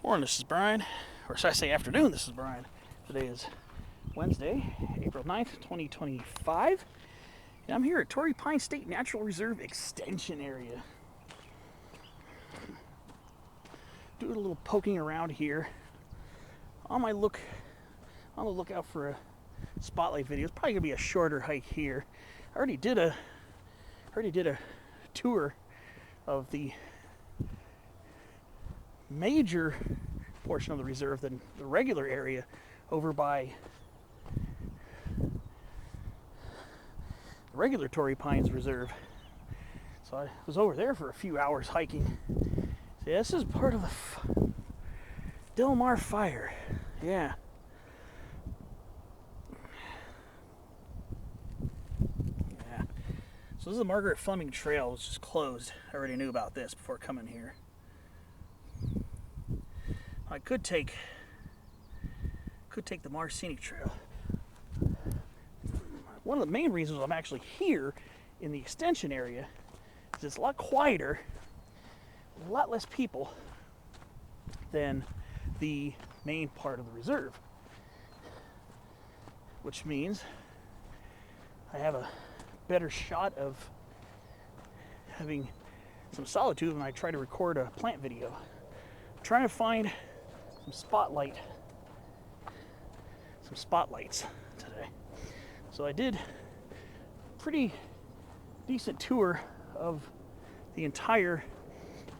Morning, this is Brian. Or should I say afternoon, this is Brian. Today is Wednesday, April 9th, 2025. And I'm here at Torrey Pine State Natural Reserve Extension Area. Doing a little poking around here. On the lookout for a spotlight video. It's probably gonna be a shorter hike here. I already did a tour of the major portion of the reserve than the regular area over by the regular Torrey Pines Reserve. So I was over there for a few hours hiking. So yeah, this is part of the Del Mar fire. Yeah. Yeah. So this is the Margaret Fleming Trail, which is closed. I already knew about this before coming here. I could take the Mar Scenic Trail. One of the main reasons I'm actually here in the extension area is it's a lot quieter, a lot less people than the main part of the reserve, which means I have a better shot of having some solitude when I try to record a plant video. I'm trying to find some spotlights today. So I did a pretty decent tour of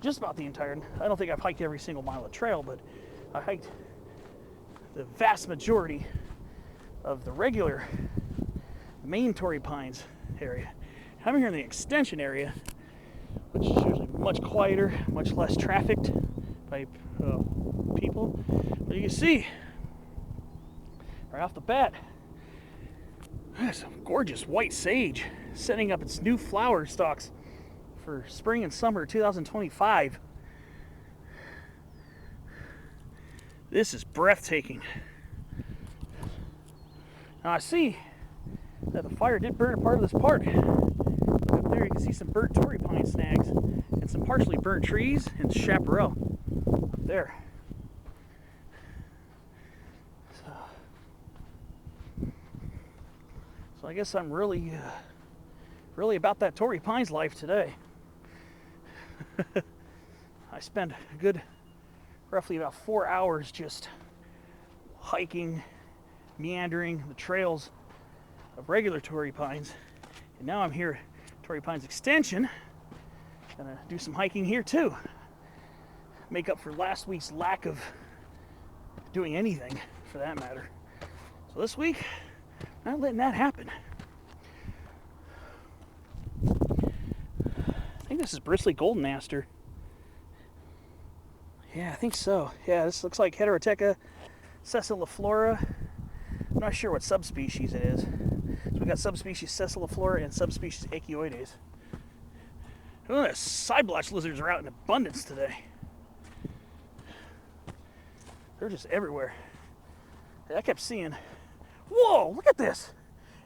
just about the entire, I don't think I've hiked every single mile of trail, but I hiked the vast majority of the regular main Torrey Pines area. I'm here in the extension area, which is usually much quieter, much less trafficked by people. But you can see right off the bat, there's some gorgeous white sage setting up its new flower stalks for spring and summer 2025. This is breathtaking. Now I see that the fire did burn a part of this park. Up there you can see some burnt Torrey pine snags and some partially burnt trees and chaparral up there. So I guess I'm really about that Torrey Pines life today. I spent roughly about 4 hours just hiking, meandering the trails of regular Torrey Pines, and now I'm here at Torrey Pines Extension. Gonna do some hiking here too. Make up for last week's lack of doing anything, for that matter. So this week, not letting that happen. I think this is bristly golden aster. Yeah, I think so. Yeah, this looks like Heteroteca sessiliflora. I'm not sure what subspecies it is. So we got subspecies sessiliflora and subspecies Achioides. Oh, the side blotch lizards are out in abundance today. They're just everywhere. I kept seeing, whoa, look at this.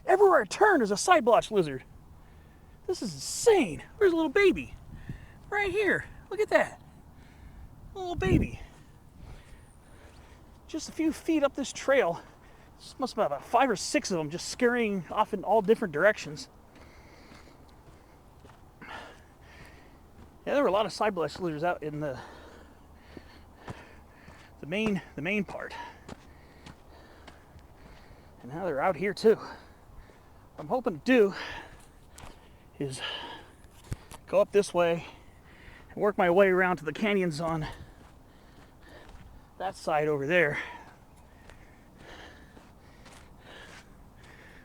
Everywhere I turn, there's a side blotch lizard. This is insane. Where's a little baby? Right here. Look at that. A little baby. Just a few feet up this trail. This must be about 5 or 6 of them just scurrying off in all different directions. Yeah, there were a lot of side blotch lizards out in the main part. And now they're out here too. What I'm hoping to do is go up this way and work my way around to the canyons on that side over there.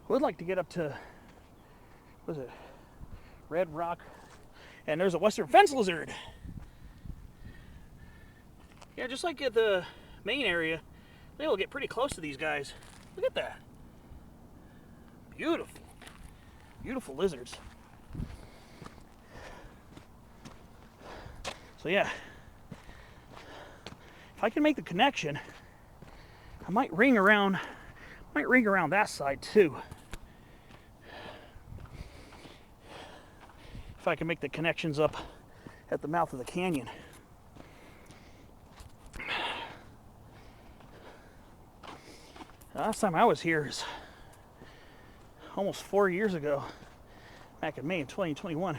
I would like to get up to, what is it, Red Rock, and there's a western fence lizard. Yeah, just like at the main area, they will get pretty close to these guys. Look at that. Beautiful. Beautiful lizards. So yeah, if I can make the connection, I might ring around that side too. If I can make the connections up at the mouth of the canyon. Last time I was here is almost 4 years ago, back in May of 2021.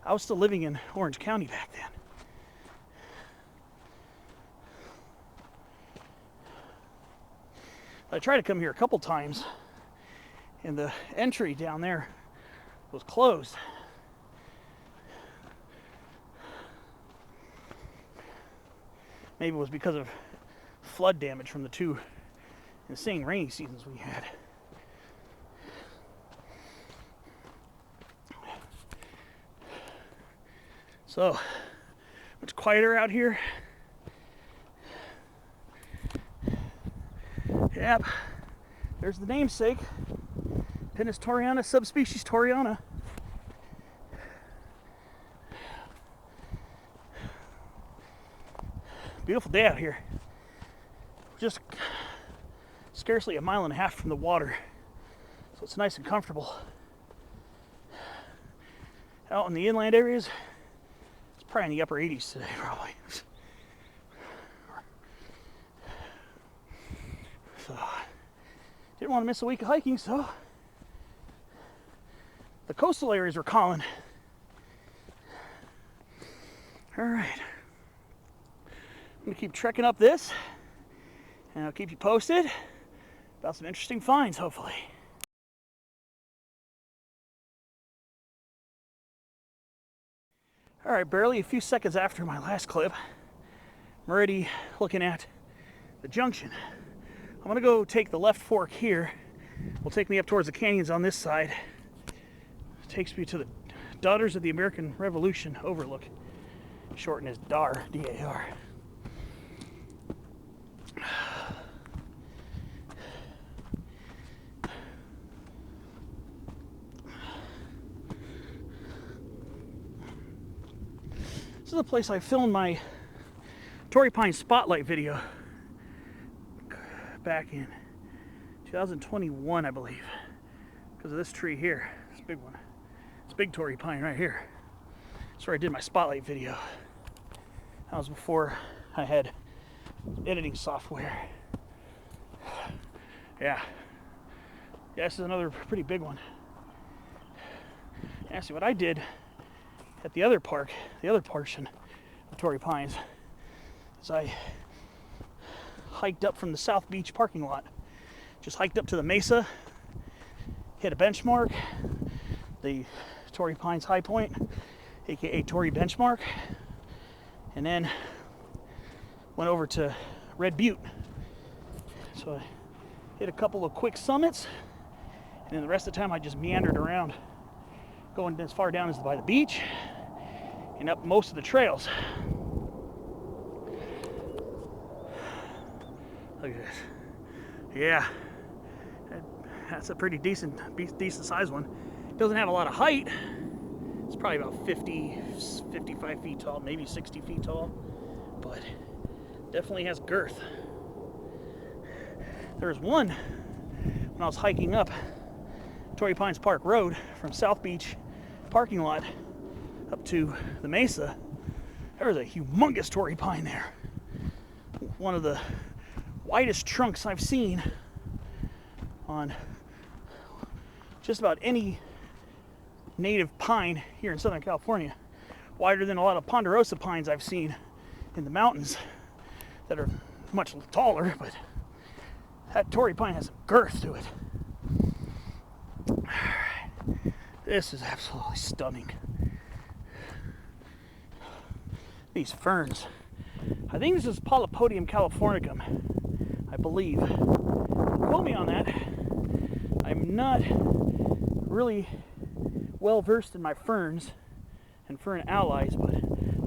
I was still living in Orange County back then. I tried to come here a couple times, and the entry down there was closed. Maybe it was because of flood damage from the 2 insane rainy seasons we had. So, much quieter out here. Yep, there's the namesake. Pinus torreyana, subspecies torreyana. Beautiful day out here. Just scarcely 1.5 miles from the water, so it's nice and comfortable. Out in the inland areas, it's probably in the upper 80s today, probably. So, didn't want to miss a week of hiking, so the coastal areas were calling. All right. I'm going to keep trekking up this, and I'll keep you posted about some interesting finds, hopefully. All right, barely a few seconds after my last clip, I'm already looking at the junction. I'm going to go take the left fork here. Will take me up towards the canyons on this side. It takes me to the Daughters of the American Revolution Overlook, shortened as DAR, D-A-R. This is the place I filmed my Torrey Pine Spotlight video back in 2021, I believe, because of this tree here, this big one. It's big Torrey Pine right here. That's where I did my Spotlight video. That was before I had editing software. Yeah, this is another pretty big one. And see what I did at the other park, the other portion of Torrey Pines, is I hiked up from the South Beach parking lot. Just hiked up to the mesa, hit a benchmark, the Torrey Pines High Point, aka Torrey Benchmark, and then went over to Red Butte. So I hit a couple of quick summits, and then the rest of the time I just meandered around, going as far down as by the beach and up most of the trails. Look at this. Yeah, that's a pretty decent sized one. It doesn't have a lot of height. It's probably about 55 feet tall, maybe 60 feet tall, but definitely has girth. There's one when I was hiking up Torrey Pines Park Road from South Beach parking lot up to the mesa. There was a humongous Torrey Pine there. One of the widest trunks I've seen on just about any native pine here in Southern California. Wider than a lot of ponderosa pines I've seen in the mountains that are much taller, but that Torrey Pine has some girth to it. This is absolutely stunning. These ferns. I think this is Polypodium californicum, I believe. Quote me on that. I'm not really well versed in my ferns and fern allies, but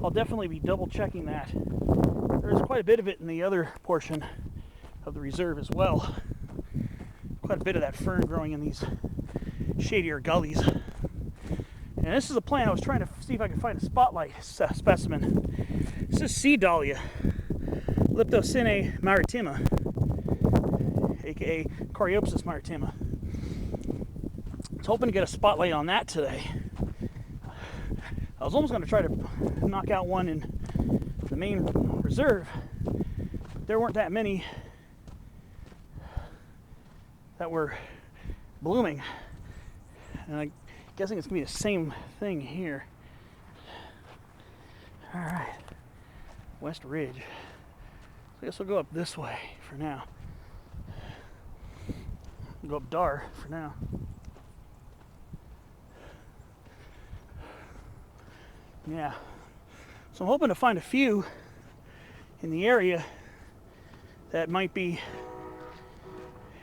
I'll definitely be double checking that. There's quite a bit of it in the other portion of the reserve as well. Quite a bit of that fern growing in these shadier gullies. And this is a plant I was trying to see if I could find a spotlight specimen. This is sea dahlia, Liptocine maritima, aka Coreopsis maritima. I was hoping to get a spotlight on that today. I was almost going to try to knock out one in the main reserve. There weren't that many that were blooming. And I'm guessing it's gonna be the same thing here. All right, West Ridge. So I guess we'll go up this way for now. We'll go up Dar for now. Yeah, so I'm hoping to find a few in the area that might be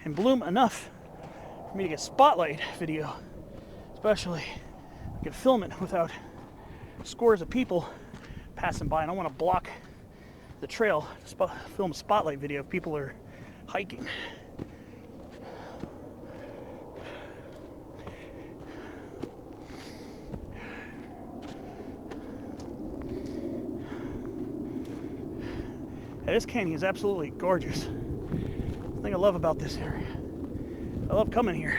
in bloom enough for me to get spotlight video, especially I can film it without scores of people passing by. I don't want to block the trail to film a spotlight video if people are hiking. This canyon is absolutely gorgeous. The thing I love about this area. I love coming here.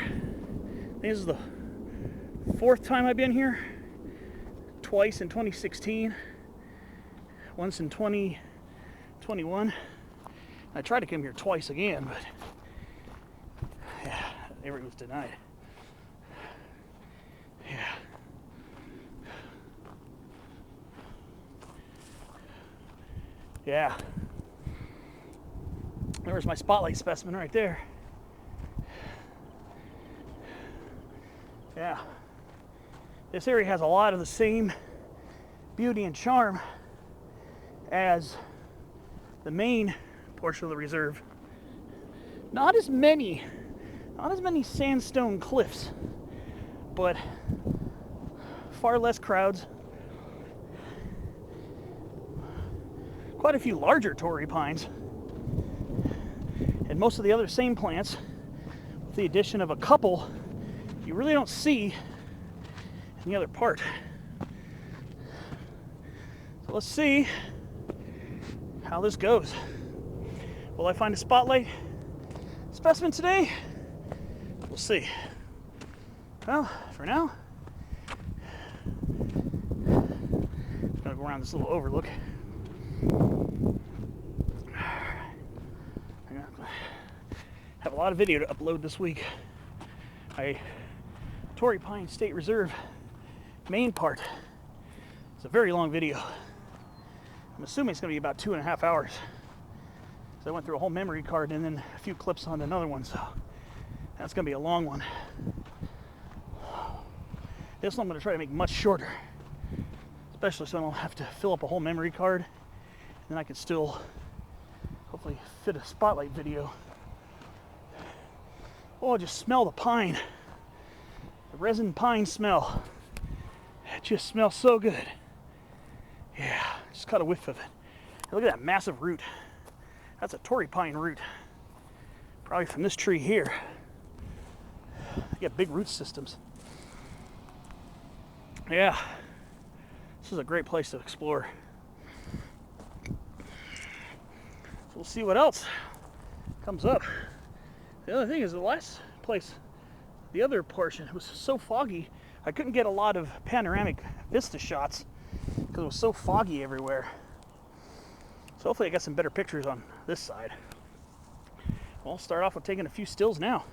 This is the 4th time I've been here. Twice in 2016. Once in 2021. I tried to come here twice again, but yeah, it was denied. Yeah. Yeah. There's my spotlight specimen right there. Yeah. This area has a lot of the same beauty and charm as the main portion of the reserve. Not as many sandstone cliffs, but far less crowds. Quite a few larger Torrey pines. And most of the other same plants, with the addition of a couple you really don't see in the other part. So let's see how this goes. Will I find a spotlight specimen today? We'll see. Well, for now, I'm gonna go around this little overlook. Have a lot of video to upload this week. Torrey Pine State Reserve main part. It's a very long video. I'm assuming it's going to be about 2.5 hours. So I went through a whole memory card and then a few clips on another one, so that's going to be a long one. This one I'm going to try to make much shorter, especially so I don't have to fill up a whole memory card, and then I can still hopefully fit a spotlight video. Oh, just smell the pine. The resin pine smell. It just smells so good. Yeah, just caught a whiff of it. Hey, look at that massive root. That's a Torrey pine root. Probably from this tree here. They got big root systems. Yeah, this is a great place to explore. So we'll see what else comes up. The other thing is the last place, the other portion, it was so foggy, I couldn't get a lot of panoramic vista shots because it was so foggy everywhere. So hopefully I got some better pictures on this side. Well, I'll start off with taking a few stills now.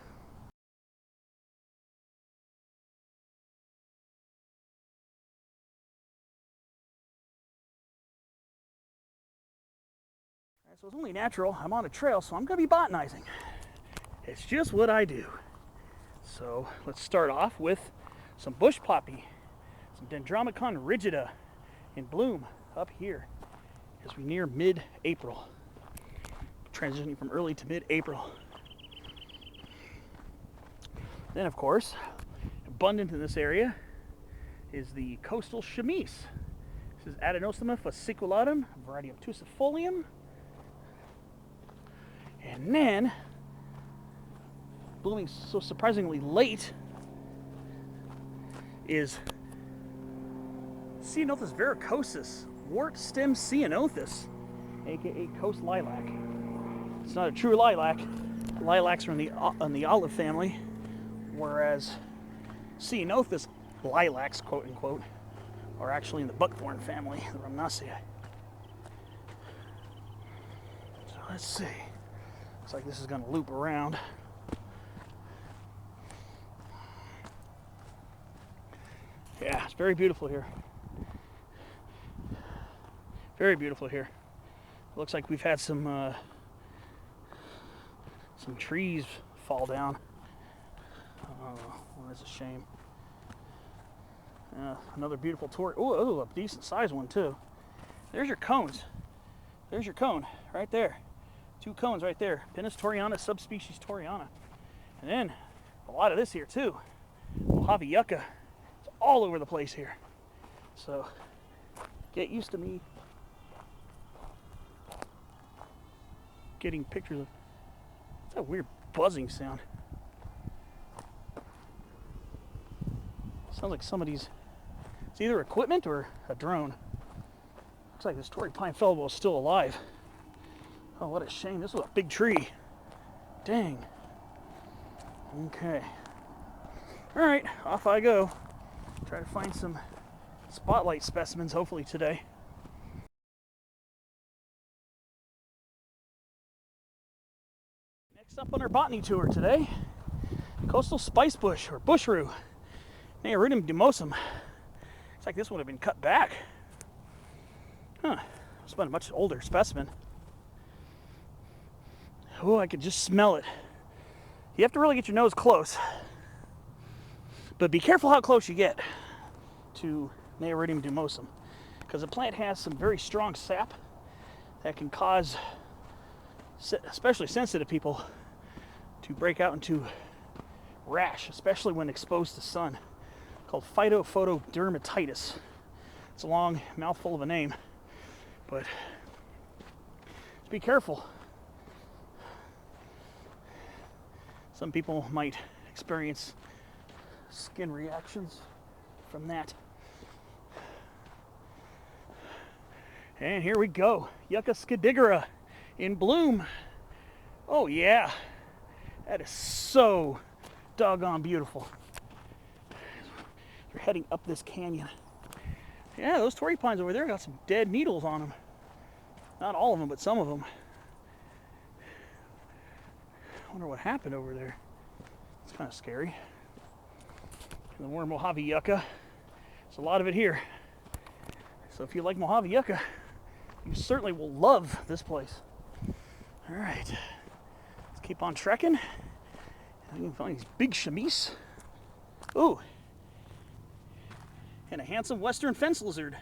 All right, so it's only natural. I'm on a trail, so I'm going to be botanizing. It's just what I do. So let's start off with some bush poppy, some Dendromicon rigida in bloom up here as we near mid-April, transitioning from early to mid-April. Then, of course, abundant in this area is the coastal chamise. This is Adenosoma fasciculatum, a variety of obtusifolium. And then, blooming so surprisingly late, is Ceanothus verrucosus, wart stem ceanothus, aka coast lilac. It's not a true lilac. Lilacs are in the olive family, whereas Ceanothus lilacs, quote unquote, are actually in the buckthorn family, the Rhamnaceae. So let's see. Looks like this is going to loop around. Yeah, it's very beautiful here. Very beautiful here. It looks like we've had some trees fall down. Well, that's a shame. Another beautiful Torrey. Oh, a decent sized one too. There's your cones. There's your cone right there. 2 cones right there. Pinus torreana, subspecies torreana. And then a lot of this here too. Mojave yucca. It's all over the place here. So get used to me getting pictures of. What's that weird buzzing sound? Sounds like somebody's. It's either equipment or a drone. Looks like this Torrey pine fellow is still alive. Oh, what a shame. This was a big tree. Dang. Okay. All right, off I go. Try to find some spotlight specimens, hopefully today. Next up on our botany tour today, coastal spice bush or bush rue, Neoridum demosum. Looks like this would have been cut back. Huh, it's been a much older specimen. Oh, I could just smell it. You have to really get your nose close. But be careful how close you get to Neoridum demosum, because the plant has some very strong sap that can cause, especially sensitive people, to break out into rash, especially when exposed to sun, called phytophotodermatitis. It's a long mouthful of a name, but just be careful. Some people might experience skin reactions from that. And here we go, Yucca scadigera in bloom. Oh yeah, that is so doggone beautiful. We're heading up this canyon. Yeah, those Torrey pines over there got some dead needles on them. Not all of them, but some of them. I wonder what happened over there. It's kind of scary. And the more Mojave yucca. There's a lot of it here. So if you like Mojave yucca, you certainly will love this place. All right, let's keep on trekking. I can find these big chamise. Ooh, and a handsome western fence lizard.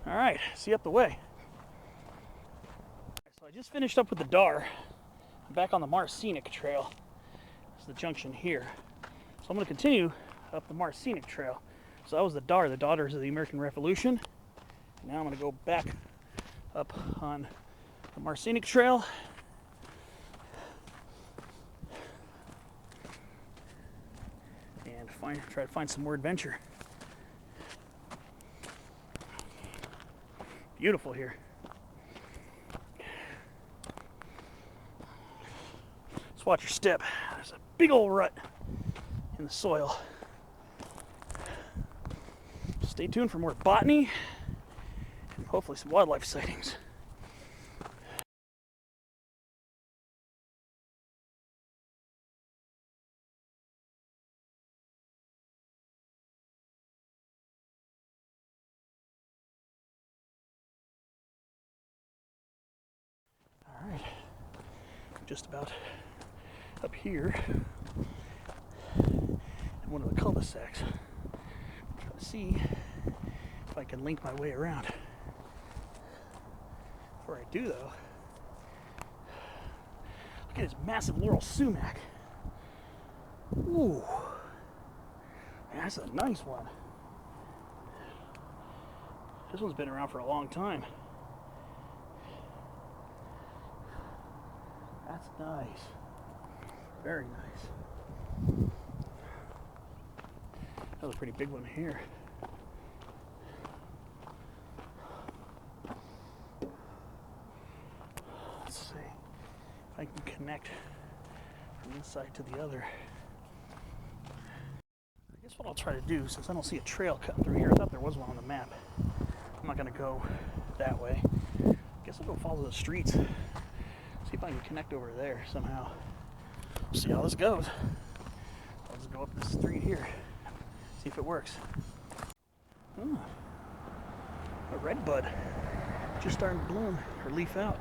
All right, see you up the way. So I just finished up with the Dar. I'm back on the Mar Scenic Trail. This is the junction here. So I'm going to continue up the Mar Scenic Trail. So that was the Dar, the Daughters of the American Revolution. Now I'm going to go back up on the Mar Scenic Trail. And try to find some more adventure. Beautiful here. Just watch your step. There's a big old rut in the soil. Stay tuned for more botany and hopefully some wildlife sightings. All right, just about up here in one of the cul-de-sacs. Try to see if I can link my way around. Before I do, though, look at this massive laurel sumac. Ooh, that's a nice one. This one's been around for a long time. That's nice. Very nice. That was a pretty big one here. Let's see if I can connect from this side to the other. I guess what I'll try to do, since I don't see a trail cutting through here, I thought there was one on the map. I'm not going to go that way. I guess I'll go follow the streets. See if I can connect over there somehow. See how this goes. Let's go up this street here, see if it works. Oh, a red bud just starting to bloom or leaf out.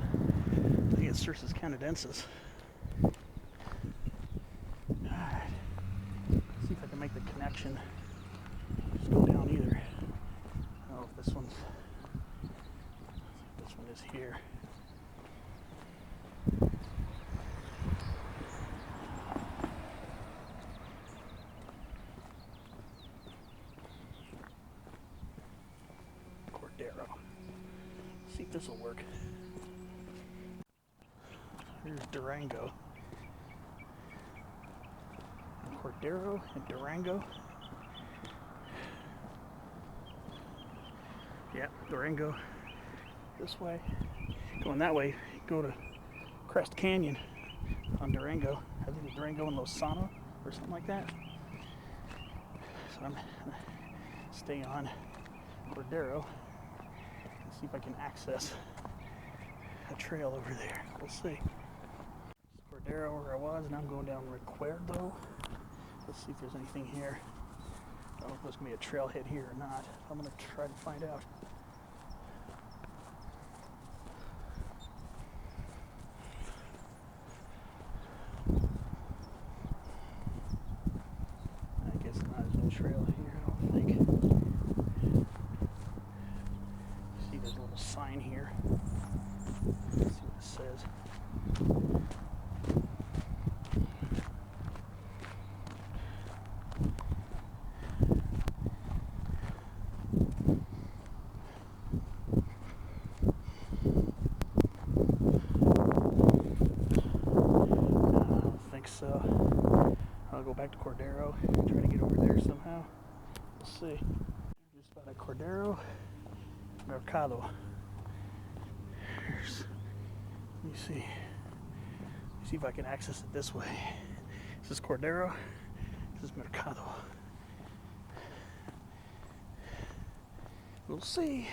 I think it's Cercis canadensis. Alright, see if I can make the connection. Just go down either. I don't know if this one is here. See if this will work. Here's Durango. Cordero and Durango. Yeah, Durango this way. Going that way, go to Crest Canyon on Durango. I think it's Durango and Lozano or something like that. So I'm gonna stay on Cordero. See if I can access a trail over there. We'll see. It's Cordero where I was, and I'm going down Recuerdo. Let's see if there's anything here. I don't know if there's going to be a trailhead here or not. I'm going to try to find out. I guess not. There's no trail here, I don't think. There's a little sign here. Let's see what it says. I don't think so. I'll go back to Cordero, try to get over there somehow. We'll see. Just about at Cordero. Mercado. Let me see if I can access it this way. This is Cordero. This is Mercado. We'll see.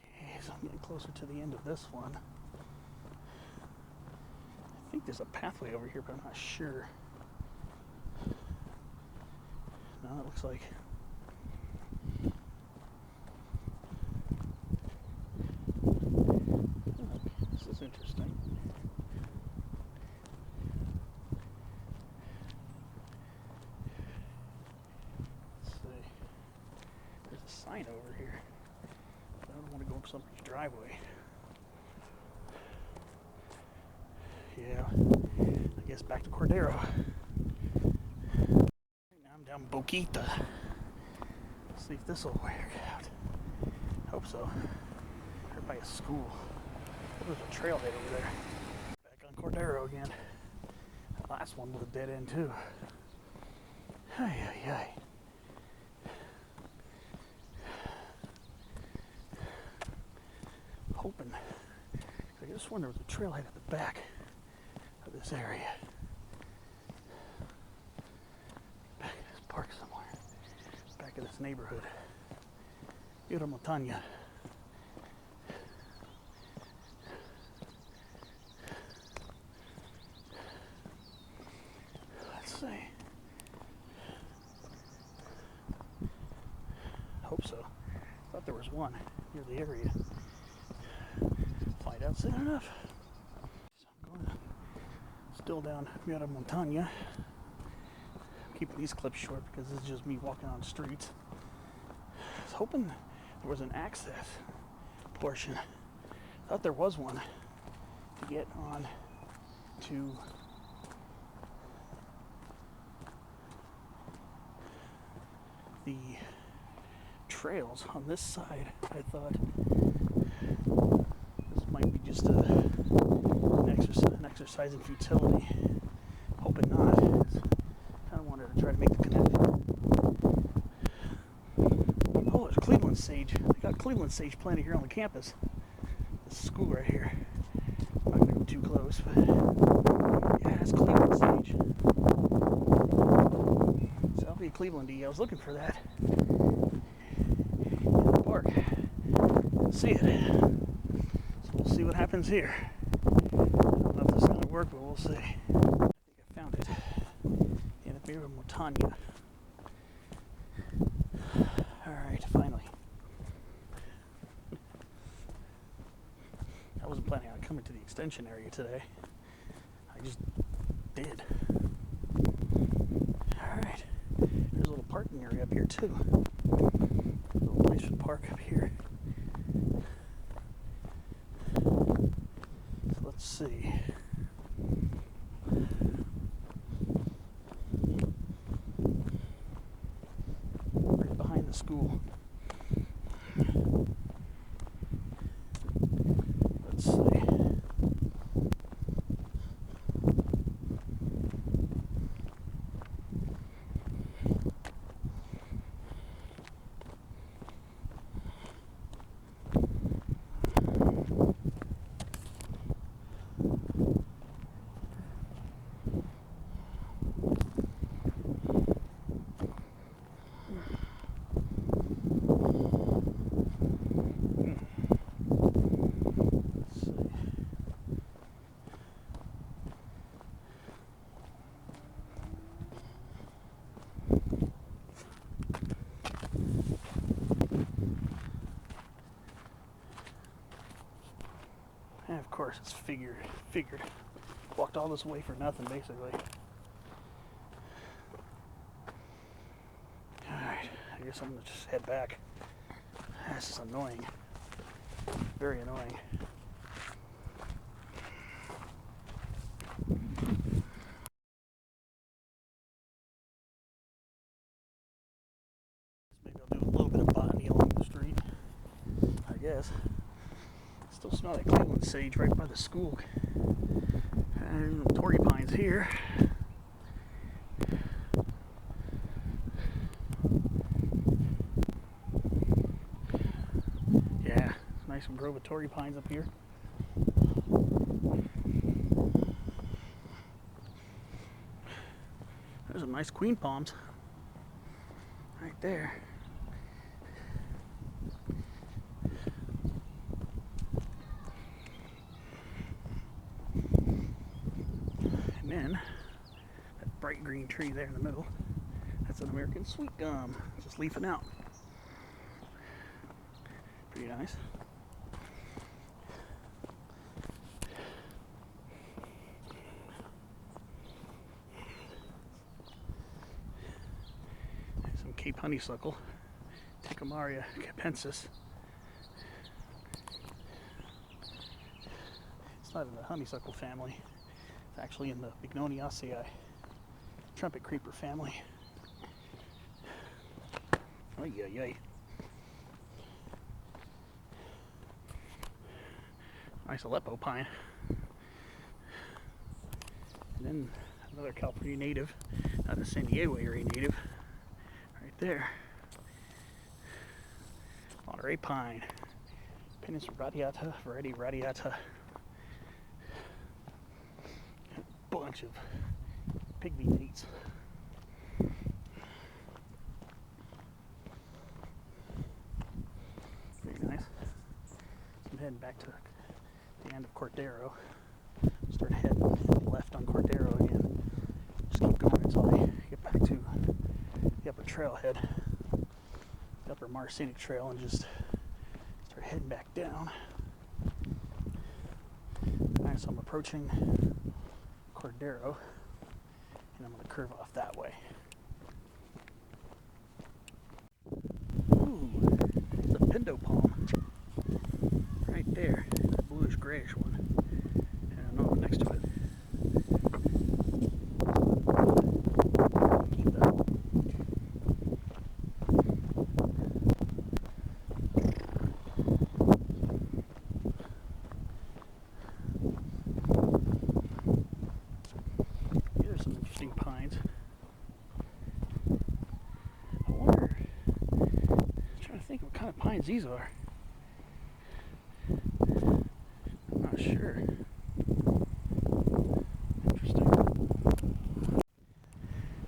Okay, so I'm getting closer to the end of this one. I think there's a pathway over here, but I'm not sure. No, it looks like interesting. Let's see. There's a sign over here. But I don't want to go up somebody's driveway. Yeah. I guess back to Cordero. Right now I'm down Boquita. Let's see if this will work out. Hope so. Right by a school. There's a trailhead over there. Back on Cordero again. The last one was a dead end too. Ay, ay, ay. Hoping. I just wonder if there's a trailhead at the back of this area. Back of this park somewhere. Back of this neighborhood. Villa Montaña. See. Hope so. Thought there was one near the area. Find out soon enough. So I'm going still down Villa Montaña. I'm keeping these clips short because this is just me walking on streets. I was hoping there was an access portion. Thought there was one to get on to the trails on this side. I thought this might be just an exercise in futility. Hoping not. Kind of wanted to try to make the connection. Oh, there's Cleveland sage. They got Cleveland sage planted here on the campus. This school right here. I'm not gonna go too close, but yeah, it's Cleveland sage. Southie Clevelandy. I was looking for that in the park. Didn't see it. So we'll see what happens here. I don't know if this is gonna work, but we'll see. I think I found it. Mira Montagna. Alright, finally. I wasn't planning on coming to the extension area today. I just did. Alright. There's a little parking area up here too. A little place to park up here. So let's see. Right behind the school. Let's see. And of course, it's figured. Walked all this way for nothing, basically. Alright, I guess I'm gonna just head back. This is annoying. Very annoying. Maybe I'll do a little bit of botany along the street, I guess. Still smell like Cleveland sage right by the school. And Torrey pines here. Yeah, nice grove of Torrey pines up here. There's some nice queen palms right there. And then that bright green tree there in the middle, that's an American sweet gum, just leafing out. Pretty nice. Some Cape honeysuckle, Ticamaria capensis. It's not in the honeysuckle family. It's actually in the Bignoniaceae, trumpet creeper family. Ay, ay, ay. Nice Aleppo pine. And then another California native, not a San Diego area native, right there. Monterey pine, Pinus radiata, variety radiata. A bunch of pygmy dates. Very nice. So I'm heading back to the end of Cordero. Start heading left on Cordero again. Just keep going until I get back to the upper trailhead, the upper Mar Scenic Trail, and just start heading back down. Alright, so I'm approaching Cordero, and I'm going to curve off that way. Ooh, it's a pindo palm right there, that bluish grayish one, and another one next to it. Keep that. These are some interesting pines. I wonder, I'm trying to think what kind of pines these are. I'm not sure. Interesting.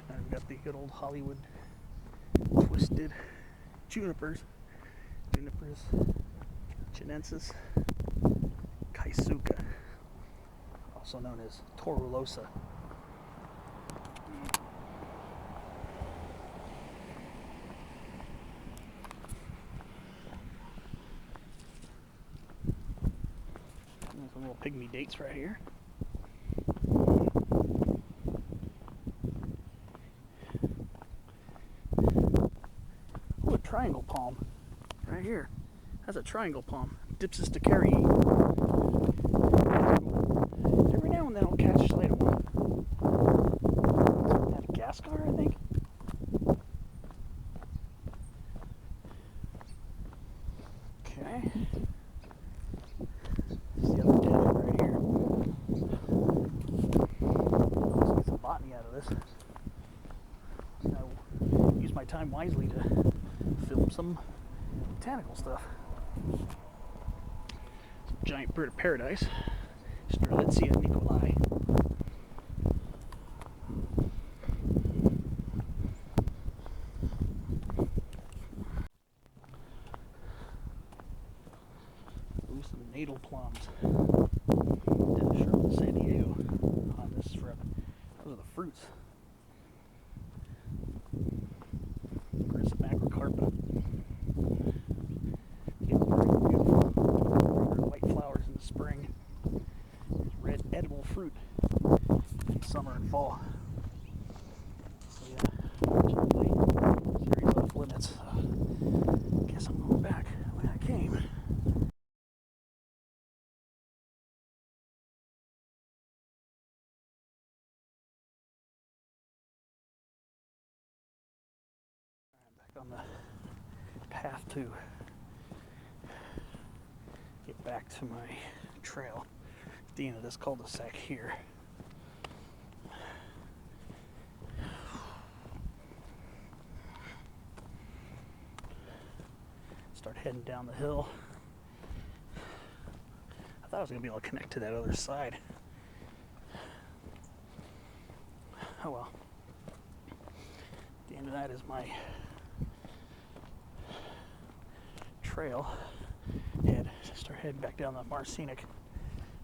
I've got the good old Hollywood twisted junipers, chinensis, kaisuka, also known as torulosa. pygmy dates right here. Oh, a triangle palm right here. That's a triangle palm. Dipsis Decarii. Every now and then I'll catch sight of one. Madagascar, I think. Okay. There's the other dead end right here. Let's get some botany out of this. I'll use my time wisely to film some botanical stuff. Some giant bird of paradise. Strelitzia nicolai. Ooh, some natal plums. Dennis Sherman, San Diego. On this strip. Those are the fruits. Aggressive macrocarpa. White flowers in the spring. Red edible fruit in summer and fall. So yeah, series of limits. Guess I'm going back the way I came. I'm back on the path to get back to my trail. At the end of this cul-de-sac here. Start heading down the hill. I thought I was going to be able to connect to that other side. Oh well. At the end of that is my trail. Start heading back down the Mar Scenic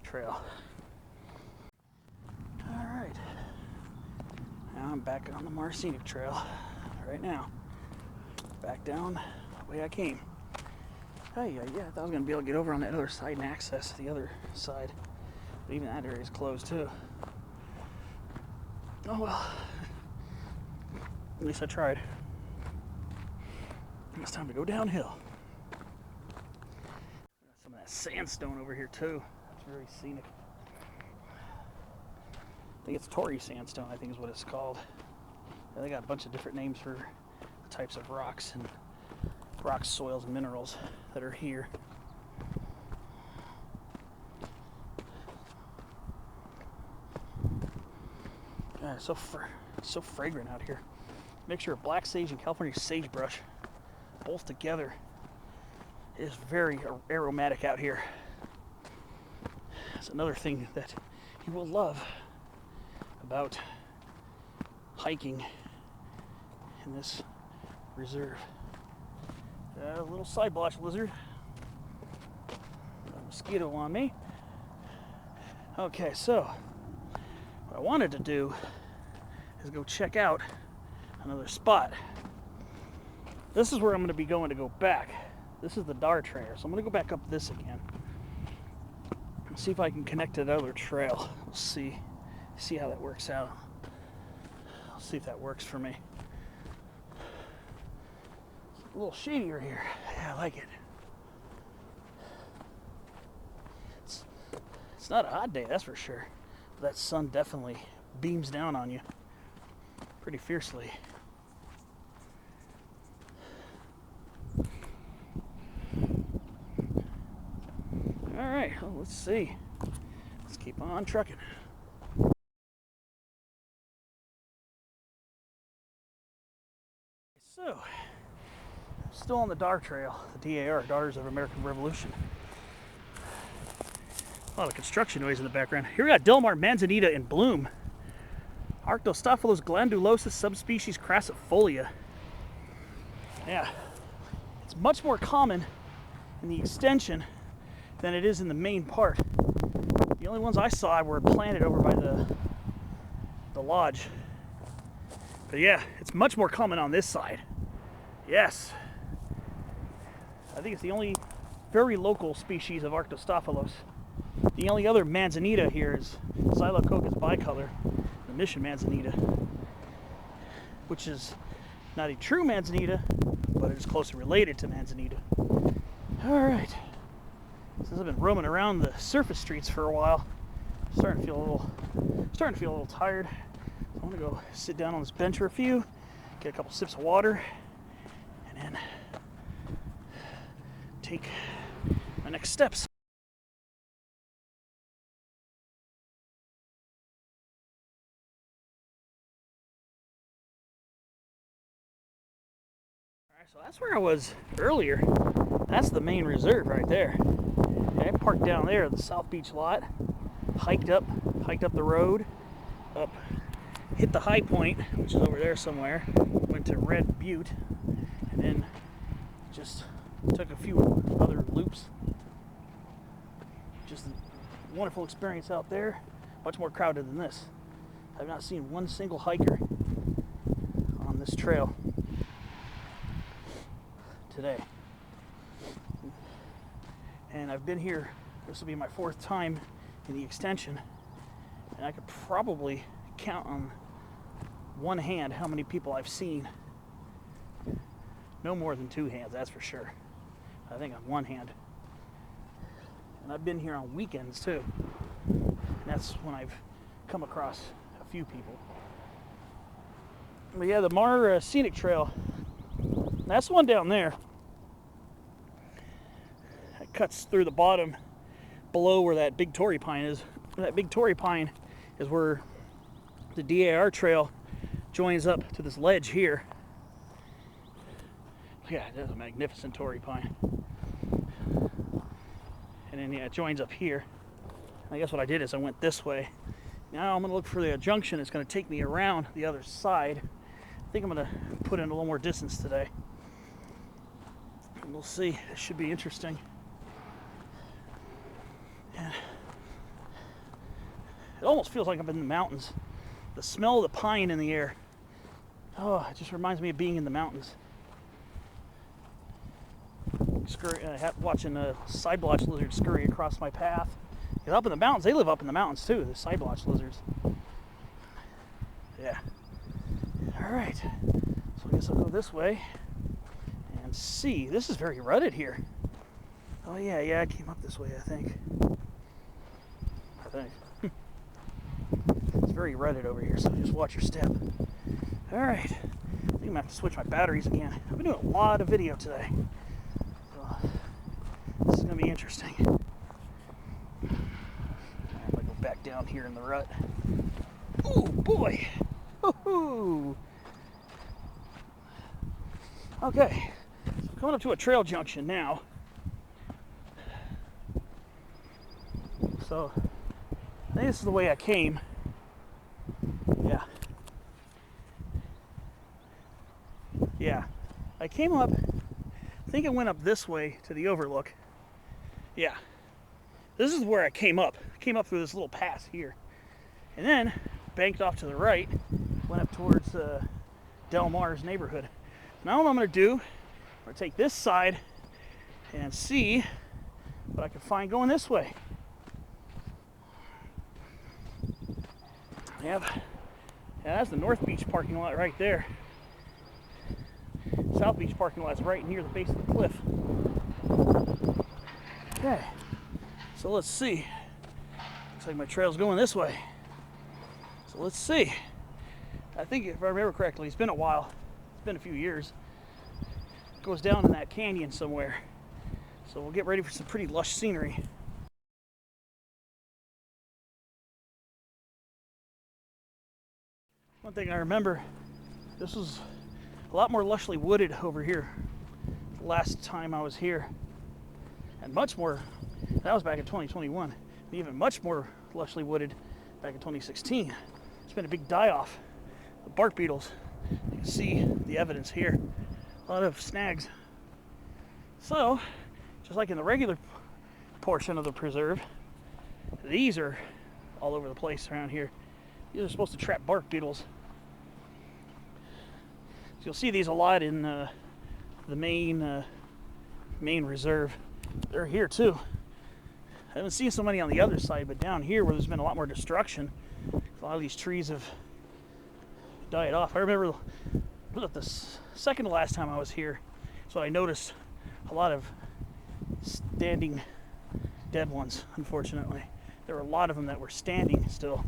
Trail. Alright. Now I'm back on the Mar Scenic Trail right now. Back down the way I came. Oh yeah, I thought I was going to be able to get over on that other side and access the other side. But even that area is closed too. Oh well. At least I tried. It's time to go downhill. Got some of that sandstone over here too. It's very scenic. I think it's Torrey sandstone, I think is what it's called. Yeah, they got a bunch of different names for the types of rocks and rocks, soils, and minerals that are here. It's so fragrant out here. Mixture of black sage and California sagebrush, both together, is very aromatic out here. That's another thing that you will love about hiking in this reserve. A little side blotch lizard. Got a mosquito on me. Okay, so what I wanted to do is go check out another spot. This is where I'm going to be going to go back. This is the Dar Trail, so I'm going to go back up this again. See if I can connect to that other trail. We'll see how that works out. I'll see if that works for me. It's a little shadier here. Yeah, I like it. It's not a hot day, that's for sure. But that sun definitely beams down on you pretty fiercely. All right, well, let's see. Let's keep on trucking. So, still on the Dar Trail, the DAR, Daughters of American Revolution. A lot of construction noise in the background. Here we got Delmar manzanita in bloom. Arctostaphylos glandulosus subspecies crassifolia. Yeah, it's much more common in the extension than it is in the main part. The only ones I saw were planted over by the lodge. But yeah, it's much more common on this side. Yes. I think it's the only very local species of Arctostaphylos The only other manzanita here is Xylococcus bicolor, the mission manzanita, which is not a true manzanita, but it is closely related to manzanita. All right. Since I've been roaming around the surface streets for a while, I'm starting to feel a little tired. So I'm gonna go sit down on this bench for a few, get a couple sips of water, and then take my next steps. Alright, so that's where I was earlier. That's the main reserve right there. Okay, I parked down there at the South Beach lot, hiked up the road, up, hit the high point, which is over there somewhere, went to Red Butte, and then just took a few other loops. Just a wonderful experience out there, much more crowded than this. I've not seen one single hiker on this trail today. And I've been here, this will be my 4th time in the extension, and I could probably count on one hand how many people I've seen. No more than 2 hands, that's for sure. I think on one hand. And I've been here on weekends too. And that's when I've come across a few people. But yeah, the Mar Scenic Trail, that's the one down there. It cuts through the bottom below where that big Torrey pine is. That big Torrey pine is where the DAR trail joins up to this ledge here. Yeah, that's a magnificent Torrey pine. And then yeah, it joins up here. And I guess what I did is I went this way. Now I'm going to look for the junction. It's going to take me around the other side. I think I'm going to put in a little more distance today. And we'll see. It should be interesting. And it almost feels like I'm in the mountains. The smell of the pine in the air. Oh, it just reminds me of being in the mountains. Watching a side blotch lizard scurry across my path. And up in the mountains, they live up in the mountains too, the side blotch lizards. Yeah. Alright. So I guess I'll go this way and see. This is very rutted here. Oh yeah, I came up this way, I think. It's very rutted over here, so just watch your step. Alright. I think I'm gonna have to switch my batteries again. I've been doing a lot of video today. This is going to be interesting. I'm going to go back down here in the rut. Ooh, boy! Woohoo! Okay, so I'm coming up to a trail junction now. So, I think this is the way I came. Yeah. Yeah. I came up, I think I went up this way to the overlook. Yeah, this is where I came up. I came up through this little pass here. And then banked off to the right, went up towards Del Mar's neighborhood. Now what I'm going to do, I'm going to take this side and see what I can find going this way. Yeah, that's the North Beach parking lot right there. South Beach parking lot's right near the base of the cliff. Okay, so let's see. Looks like my trail's going this way. So let's see. I think if I remember correctly, it's been a while. It's been a few years. It goes down in that canyon somewhere. So we'll get ready for some pretty lush scenery. One thing I remember, this was a lot more lushly wooded over here the last time I was here. And much more, that was back in 2021, even much more lushly wooded back in 2016. It's been a big die-off of bark beetles. You can see the evidence here. A lot of snags. So, just like in the regular portion of the preserve, these are all over the place around here. These are supposed to trap bark beetles. So you'll see these a lot in the main reserve. They're here too. haven't seen so many on the other side, but down here where there's been a lot more destruction, a lot of these trees have died off. I remember the second to last time I was here, so I noticed a lot of standing dead ones, unfortunately. There were a lot of them that were standing still,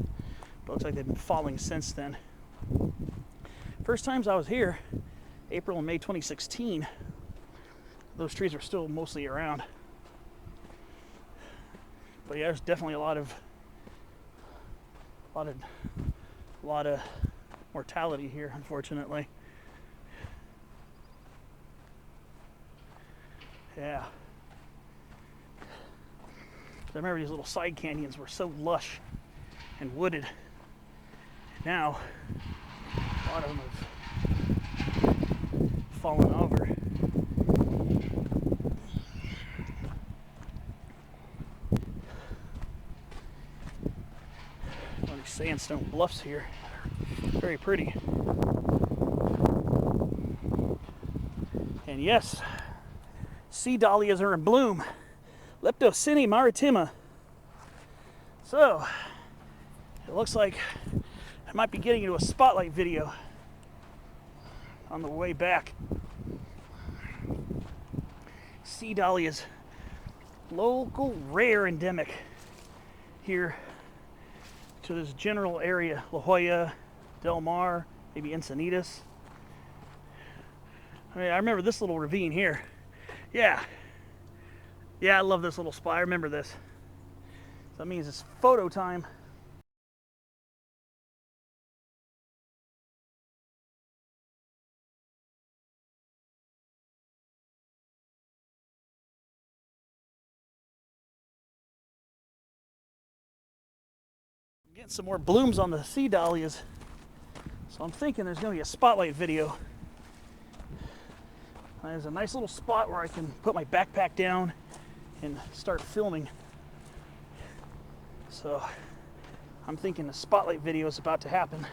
but it looks like they've been falling since then. First times I was here, April and May 2016, those trees are still mostly around. But yeah, there's definitely a lot of mortality here, unfortunately. Yeah. I remember these little side canyons were so lush and wooded. Now, a lot of them have fallen over. All these sandstone bluffs here, very pretty. And yes, sea dahlias are in bloom. Leptocine maritima. So, it looks like I might be getting into a spotlight video on the way back. Sea dahlias, local rare endemic here to this general area, La Jolla, Del Mar, maybe Encinitas. I mean, I remember this little ravine here. Yeah, I love this little spot. I remember this. So that means it's photo time. Getting some more blooms on the sea dahlias. So I'm thinking there's going to be a spotlight video. There's a nice little spot where I can put my backpack down and start filming. So I'm thinking the spotlight video is about to happen.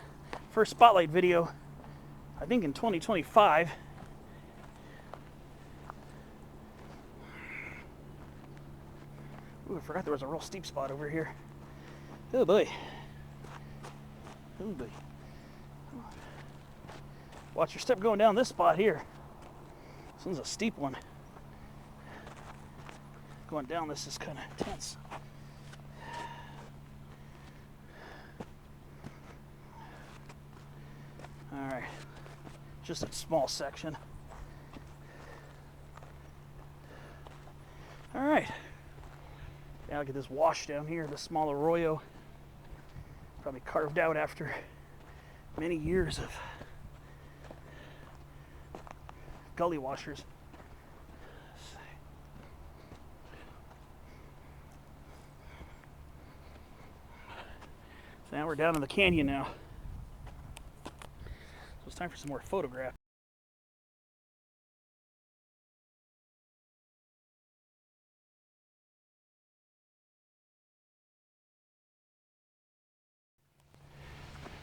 First spotlight video, I think in 2025. Ooh, I forgot there was a real steep spot over here. Oh boy. Oh boy. Watch your step going down this spot here. This one's a steep one. Going down this is kind of tense. Alright. Just a small section. Alright. Now look at this wash down here, this small arroyo. Probably carved out after many years of gully washers. So now we're down in the canyon now. So it's time for some more photographs.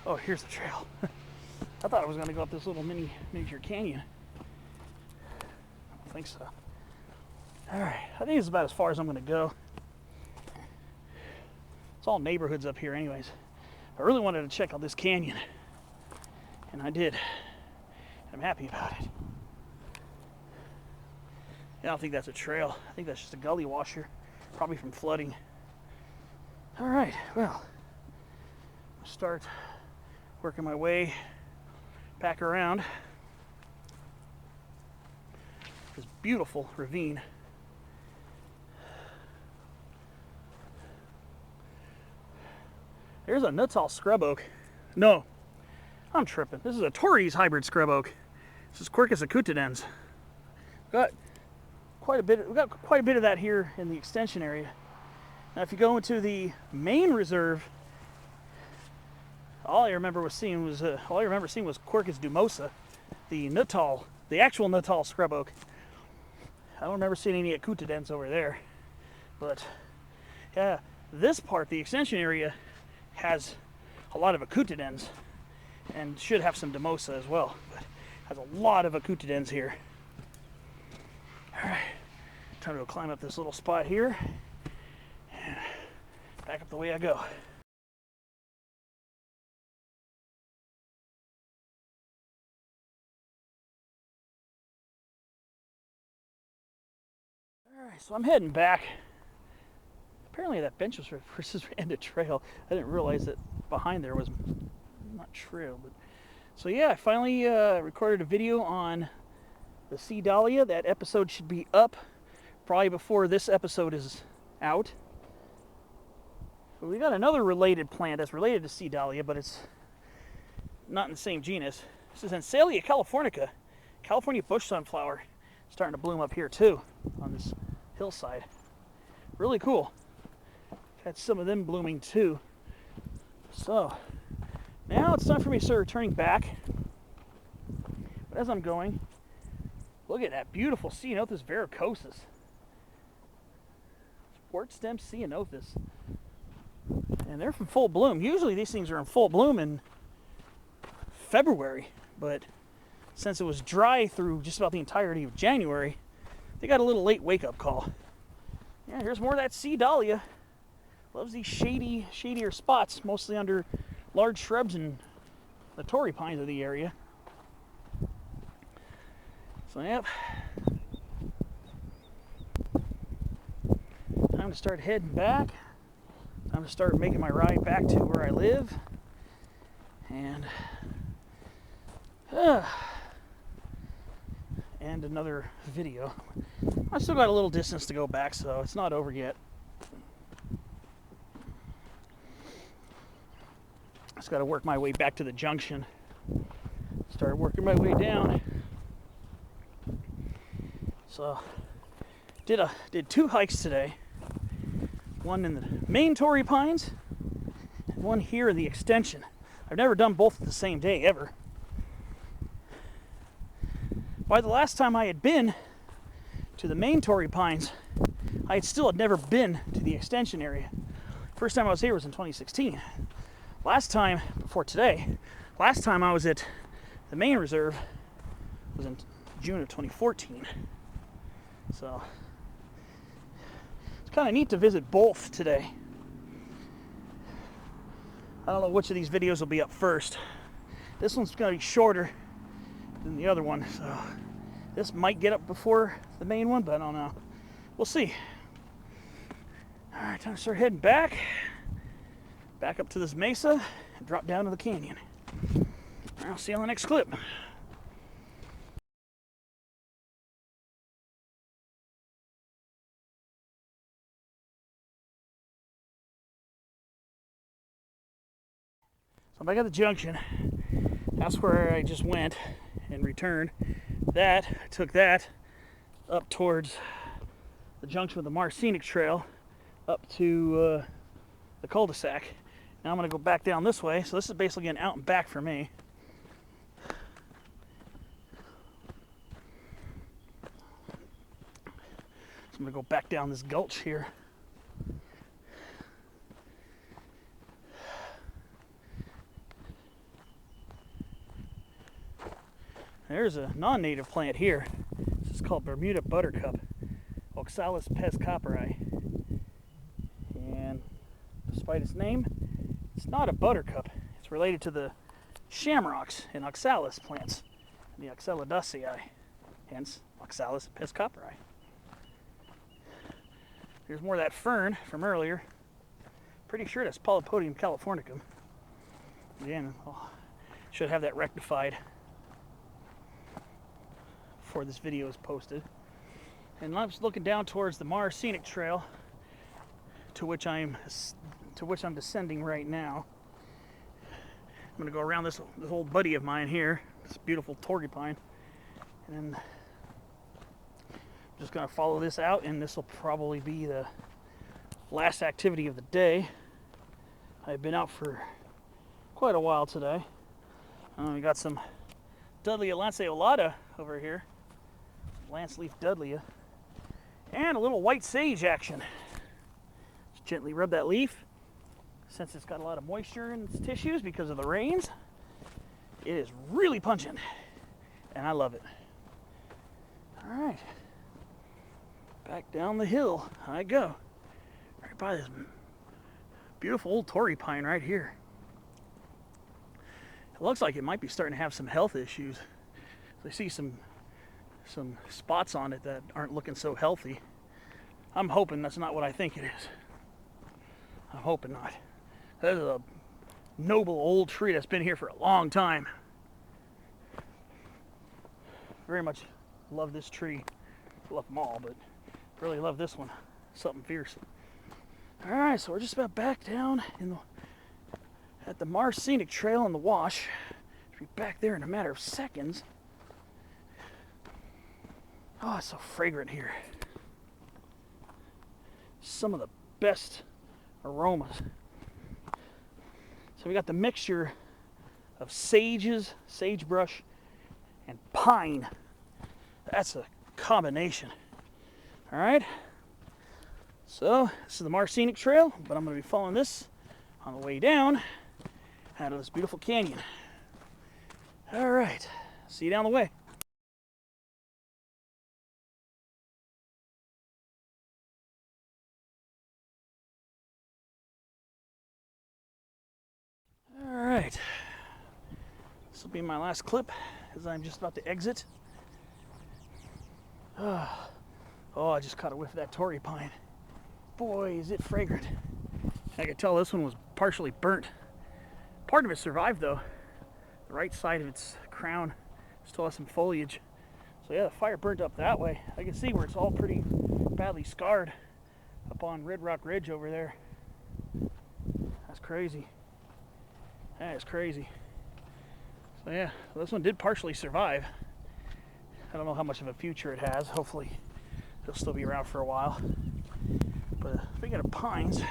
Oh, here's the trail. I thought I was going to go up this little miniature canyon. I don't think so. Alright, I think it's about as far as I'm going to go. It's all neighborhoods up here anyways. I really wanted to check out this canyon. And I did. I'm happy about it. I don't think that's a trail. I think that's just a gully washer. Probably from flooding. Alright, well. Start working my way back around this beautiful ravine. There's a Nuttall scrub oak. No, I'm tripping. This is a Torrey's hybrid scrub oak. This is Quercus acutidens. We got quite a bit of that here in the extension area. Now, if you go into the main reserve, all I remember seeing was Quercus dumosa, the Nuttall, the actual Nuttall scrub oak. I don't remember seeing any acutidens over there, but yeah, this part, the extension area, has a lot of acutidens and should have some dumosa as well, but has a lot of acutidens here. All right, time to go climb up this little spot here, and back up the way I go. Alright, so I'm heading back. Apparently that bench was versus end of trail. I didn't realize that behind there was not trail, but so yeah, I finally recorded a video on the sea dahlia. That episode should be up probably before this episode is out. But we got another related plant that's related to sea dahlia, but it's not in the same genus. This is Ansalia californica, California bush sunflower, starting to bloom up here too on this hillside. Really cool. Had some of them blooming too. So now it's time for me to start returning back. But as I'm going, look at that beautiful Ceanothus verrucosus. Wort stem Ceanothus. And they're from full bloom. Usually these things are in full bloom in February, but since it was dry through just about the entirety of January, they got a little late wake-up call. Yeah, here's more of that sea dahlia. Loves these shadier spots, mostly under large shrubs and the Torrey pines of the area. So, yep. Time to start heading back. Time to start making my ride back to where I live. And another video. I still got a little distance to go back, so it's not over yet. Just got to work my way back to the junction. Start working my way down. So, did 2 hikes today. One in the main Torrey pines, and one here in the extension. I've never done both at the same day ever. By the last time I had been to the main Torrey pines, I had never been to the extension area. First time I was here was in 2016. Last time, before today, last time I was at the main reserve was in June of 2014. So, it's kind of neat to visit both today. I don't know which of these videos will be up first. This one's going to be shorter than the other one, so this might get up before the main one, but I don't know. We'll see. Alright, time to start heading back up to this mesa and drop down to the canyon. I'll see you on the next clip. So I'm back at the junction. That's where I just went and returned. I took that up towards the junction with the Mar Scenic Trail up to the cul-de-sac. Now I'm going to go back down this way. So this is basically an out and back for me. So I'm going to go back down this gulch here. There's a non-native plant here. This is called Bermuda buttercup, Oxalis pescoperi. And despite its name, it's not a buttercup. It's related to the shamrocks and oxalis plants, the Oxalidaceae, hence Oxalis pescoperi. There's more of that fern from earlier. Pretty sure that's Polypodium californicum. Again, should have that rectified before this video is posted. And I'm just looking down towards the Mar Scenic Trail, to which I'm descending right now. I'm going to go around this old buddy of mine here, this beautiful Torrey pine, and then I'm just going to follow this out, and this will probably be the last activity of the day. I've been out for quite a while today. We got some Dudleya lanceolata over here, lance leaf Dudleya, and a little white sage action. Just gently rub that leaf. Since it's got a lot of moisture in its tissues because of the rains, it is really pungent, and I love it. All right, back down the hill I go, right by this Beautiful old Torrey pine right here. It looks like it might be starting to have some health issues. I see some spots on it that aren't looking so healthy. I'm hoping that's not what I think it is. I'm hoping not. That is a noble old tree that's been here for a long time. Very much love this tree. Love them all, but really love this one. Something fierce. All right, so we're just about back down at the Mar Scenic Trail in the wash. We'll be back there in a matter of seconds. Oh, it's so fragrant here. Some of the best aromas. So we got the mixture of sagebrush, and pine. That's a combination. All right. So this is the Mar Scenic Trail, but I'm going to be following this on the way down out of this beautiful canyon. All right. See you down the way. All right. This will be my last clip as I'm just about to exit. Oh, I just caught a whiff of that Torrey pine. Boy, is it fragrant. I could tell this one was partially burnt. Part of it survived though. The right side of its crown still has some foliage. So yeah, the fire burnt up that way. I can see where it's all pretty badly scarred up on Red Rock Ridge over there. That's crazy. That is crazy. So yeah, this one did partially survive. I don't know how much of a future it has. Hopefully it'll still be around for a while. But speaking of pines,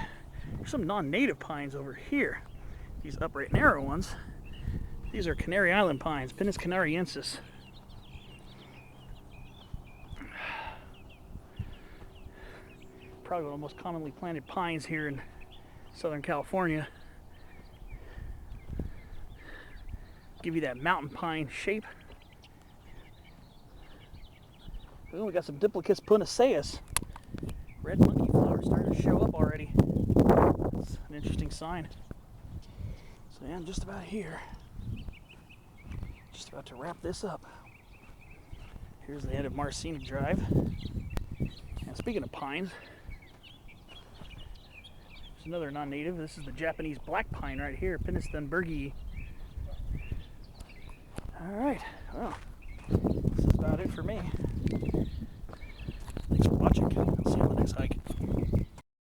there's some non-native pines over here. These upright narrow ones. These are Canary Island pines, Pinus canariensis. Probably one of the most commonly planted pines here in Southern California. Give you that mountain pine shape. Oh, we got some Diplochus punaceus. Red monkey flowers starting to show up already. That's an interesting sign. So yeah, I'm just about here. Just about to wrap this up. Here's the end of Mar Scenic Drive. And speaking of pines, there's another non-native. This is the Japanese black pine right here, Pinus thunbergii. All right, well, this is about it for me.